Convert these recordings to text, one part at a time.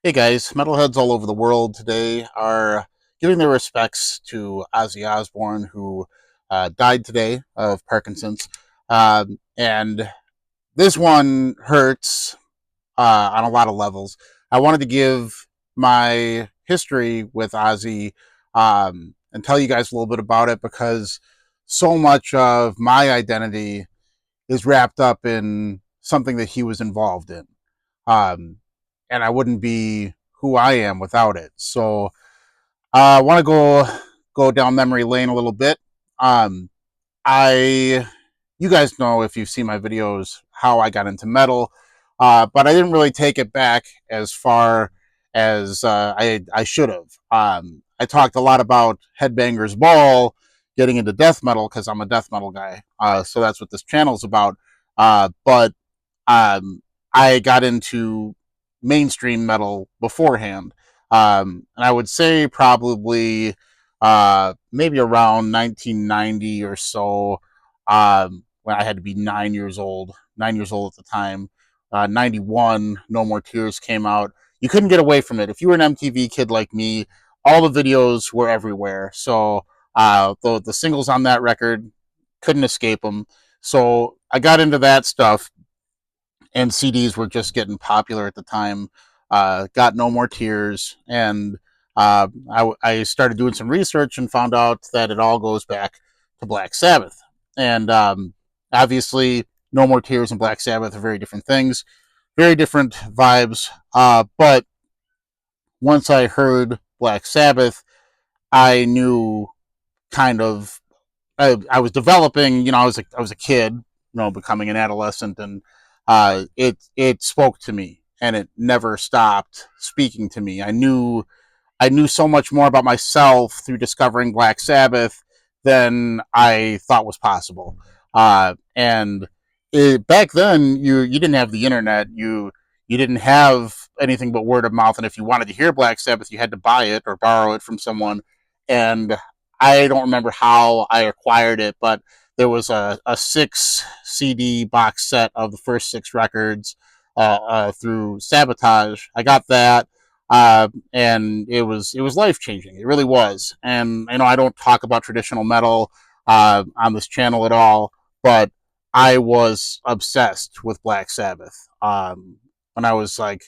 Hey guys, metalheads all over the world today are giving their respects to Ozzy Osborne, who died today of Parkinson's. And this one hurts on a lot of levels. I wanted to give my history with Ozzy and tell you guys a little bit about it because so much of my identity is wrapped up in something that he was involved in. Um, and I wouldn't be who I am without it. So I want to go down memory lane a little bit. Um, I You guys know if you've seen my videos how I got into metal, but I didn't really take it back as far as I should have. I talked a lot about Headbangers Ball, getting into death metal because I'm a death metal guy. So that's what this channel's about. But I got into mainstream metal beforehand. And I would say probably maybe around 1990 or so, when I had to be 9 years old, 9 years old at the time. 91, No More Tears came out. You couldn't get away from it. If you were an MTV kid like me, all the videos were everywhere. So the singles on that record couldn't escape them. So I got into that stuff, and CDs were just getting popular at the time. Got No More Tears, and I started doing some research and found out that it all goes back to Black Sabbath. And obviously, No More Tears and Black Sabbath are very different things, very different vibes. But once I heard Black Sabbath, I knew kind of I was developing. I was a kid, becoming an adolescent, and it spoke to me, and it never stopped speaking to me. I knew so much more about myself through discovering Black Sabbath than I thought was possible. And back then, you didn't have the internet. You didn't have anything but word of mouth, and if you wanted to hear Black Sabbath, you had to buy it or borrow it from someone. And I don't remember how I acquired it, but there was a six CD box set of the first six records through Sabotage. I got that, and it was life changing. It really was. And I don't talk about traditional metal on this channel at all, but I was obsessed with Black Sabbath when I was like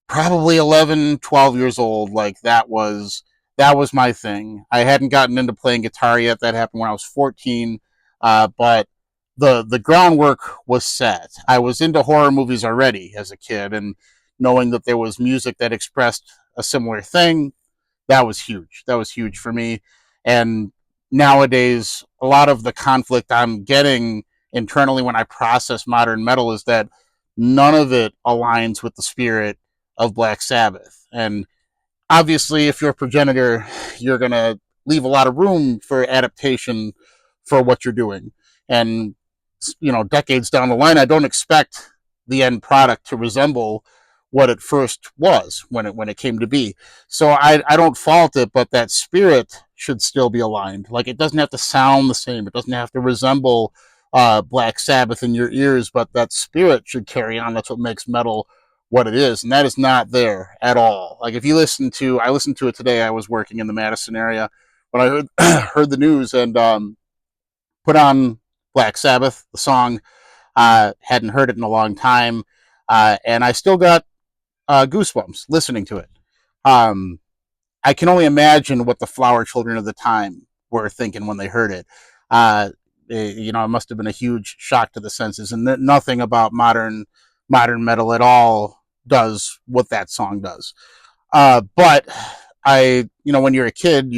probably 11, 12 years old. Like that was my thing. I hadn't gotten into playing guitar yet. That happened when I was 14. But the groundwork was set. I was into horror movies already as a kid, and knowing that there was music that expressed a similar thing, that was huge. That was huge for me. And nowadays, a lot of the conflict I'm getting internally when I process modern metal is that none of it aligns with the spirit of Black Sabbath. And obviously, if you're a progenitor, you're going to leave a lot of room for adaptation for what you're doing. And, decades down the line, I don't expect the end product to resemble what it first was when it came to be. So I don't fault it, but that spirit should still be aligned. Like, it doesn't have to sound the same. It doesn't have to resemble Black Sabbath in your ears, but that spirit should carry on. That's what makes metal what it is, and that is not there at all. Like, if you I listened to it today. I was working in the Madison area when I heard heard the news, and put on Black Sabbath, the song. Hadn't heard it in a long time, and I still got goosebumps listening to it. Um, I can only imagine what the flower children of the time were thinking when they heard it. It must have been a huge shock to the senses, and nothing about modern metal at all does what that song does. But when you're a kid,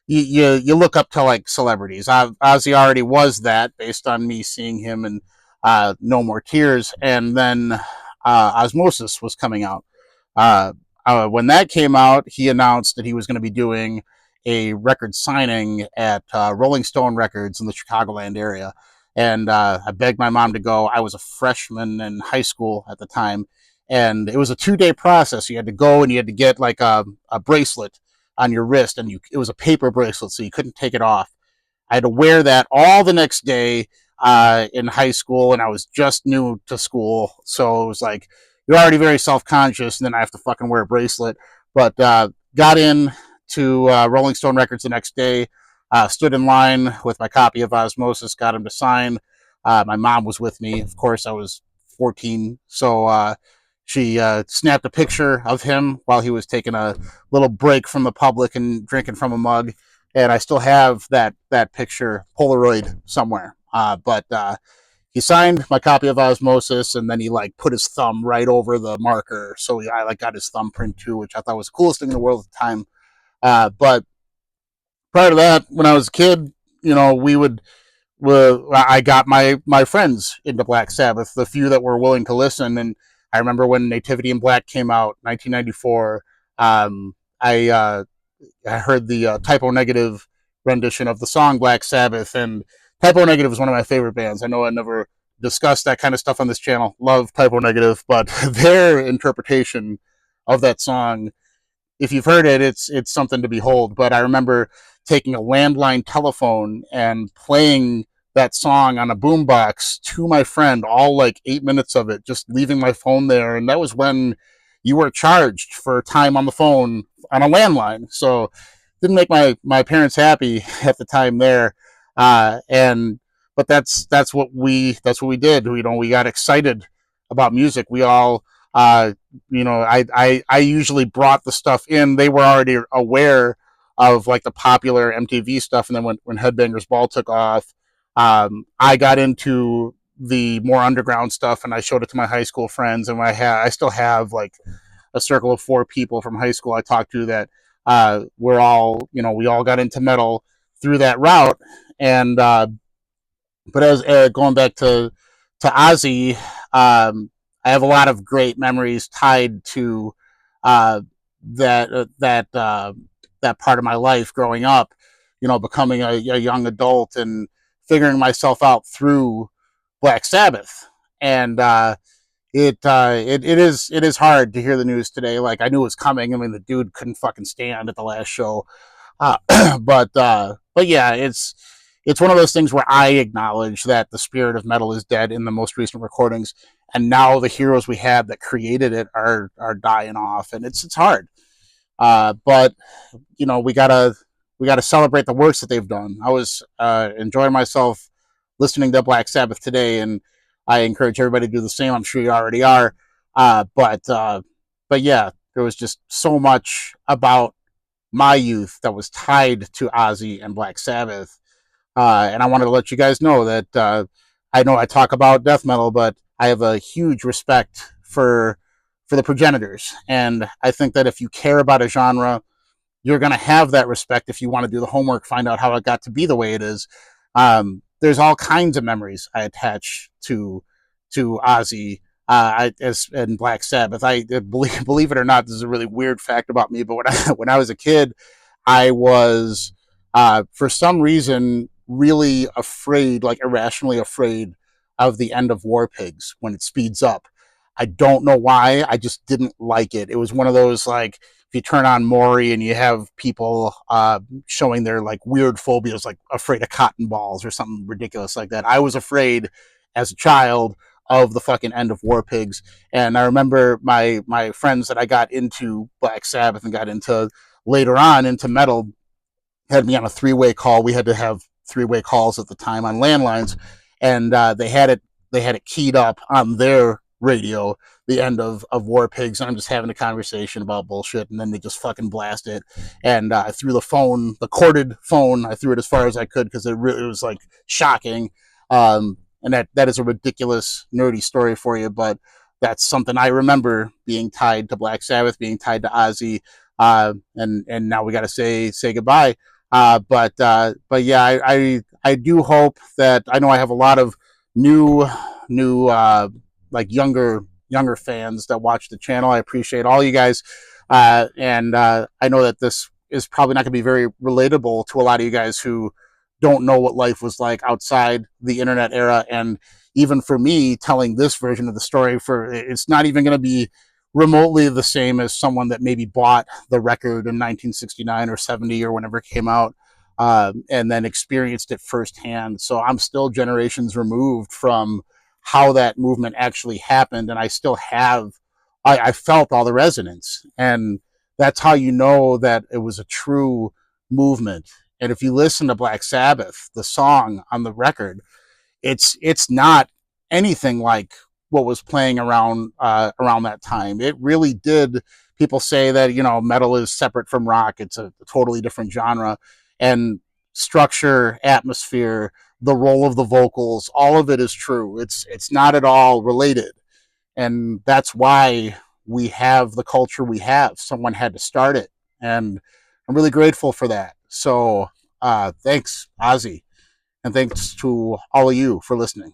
you look up to like celebrities. Ozzy already was that based on me seeing him in No More Tears, and then Osmosis was coming out. Uh, when that came out, he announced that he was going to be doing a record signing at Rolling Stone Records in the Chicagoland area. And I begged my mom to go. I was a freshman in high school at the time, and it was a 2 day process. You had to go and you had to get like a bracelet on your wrist, and it was a paper bracelet, so you couldn't take it off. I had to wear that all the next day in high school, and I was just new to school, so it was like you're already very self-conscious, and then I have to fucking wear a bracelet. But got in to Rolling Stone Records the next day, stood in line with my copy of Osmosis, got him to sign. My mom was with me. Of course, I was 14, so she snapped a picture of him while he was taking a little break from the public and drinking from a mug. And I still have that picture Polaroid somewhere. But he signed my copy of Osmosis, and then he like put his thumb right over the marker, so I like got his thumbprint too, which I thought was the coolest thing in the world at the time. But prior to that, when I was a kid, we would. I got my friends into Black Sabbath, the few that were willing to listen, and I remember when Nativity in Black came out, 1994. I heard the Typo Negative rendition of the song Black Sabbath, and Typo Negative is one of my favorite bands. I know I never discussed that kind of stuff on this channel. Love Typo Negative, but their interpretation of that song, if you've heard it, it's something to behold. But I remember taking a landline telephone and playing that song on a boombox to my friend, all like 8 minutes of it, just leaving my phone there. And that was when you were charged for time on the phone on a landline. So didn't make my parents happy at the time there. And but that's what we did. We got excited about music. We all I usually brought the stuff in. They were already aware of like the popular MTV stuff, and then when Headbangers Ball took off, I got into the more underground stuff, and I showed it to my high school friends, and I still have like a circle of 4 people from high school I talked to that we're all we all got into metal through that route, and but as going back to Ozzy, I have a lot of great memories tied to uh, that part of my life growing up. Becoming a young adult and figuring myself out through Black Sabbath, and it is hard to hear the news today. Like I knew it was coming. I mean, the dude couldn't fucking stand at the last show, uh, but yeah, it's one of those things where I acknowledge that the spirit of metal is dead in the most recent recordings, and now the heroes we had that created it are dying off, and it's hard. But we gotta celebrate the works that they've done. I was enjoying myself listening to Black Sabbath today, and I encourage everybody to do the same. I'm sure you already are. But yeah, there was just so much about my youth that was tied to Ozzy and Black Sabbath. And I wanted to let you guys know that I know I talk about death metal, but I have a huge respect for the progenitors. And I think that if you care about a genre, you're going to have that respect if you want to do the homework, find out how it got to be the way it is. There's all kinds of memories I attach to Ozzy as and Black Sabbath. I believe it or not, this is a really weird fact about me, but when I was a kid, I was for some reason really afraid, like irrationally afraid of the end of War Pigs when it speeds up. I don't know why. I just didn't like it. It was one of those like if you turn on Maury and you have people showing their like weird phobias, like afraid of cotton balls or something ridiculous like that. I was afraid as a child of the fucking end of War Pigs, and I remember my friends that I got into Black Sabbath and got into later on into metal had me on a 3-way call. We had to have 3-way calls at the time on landlines, and they had it keyed up on their radio, the end of War Pigs, and I'm just having a conversation about bullshit, and then they just fucking blast it. And I threw the corded phone, I threw it as far as I could because it was like shocking. And that is a ridiculous nerdy story for you, but that's something I remember being tied to Black Sabbath, being tied to Ozzy, and now we got to say goodbye. But yeah, I do hope that I know I have a lot of new like younger fans that watch the channel. I appreciate all you guys, and I know that this is probably not going to be very relatable to a lot of you guys who don't know what life was like outside the internet era. And even for me, telling this version of the story, for it's not even going to be remotely the same as someone that maybe bought the record in 1969 or 70 or whenever it came out, and then experienced it firsthand. So I'm still generations removed from how that movement actually happened, and I still have I felt all the resonance, and that's how you know that it was a true movement. And if you listen to Black Sabbath, the song on the record, it's not anything like what was playing around that time. It really did. People say that metal is separate from rock; it's a totally different genre, and structure, atmosphere, the role of the vocals, all of it is true. It's not at all related, and that's why we have the culture we have. Someone had to start it, and I'm really grateful for that. So thanks, Ozzy, and thanks to all of you for listening.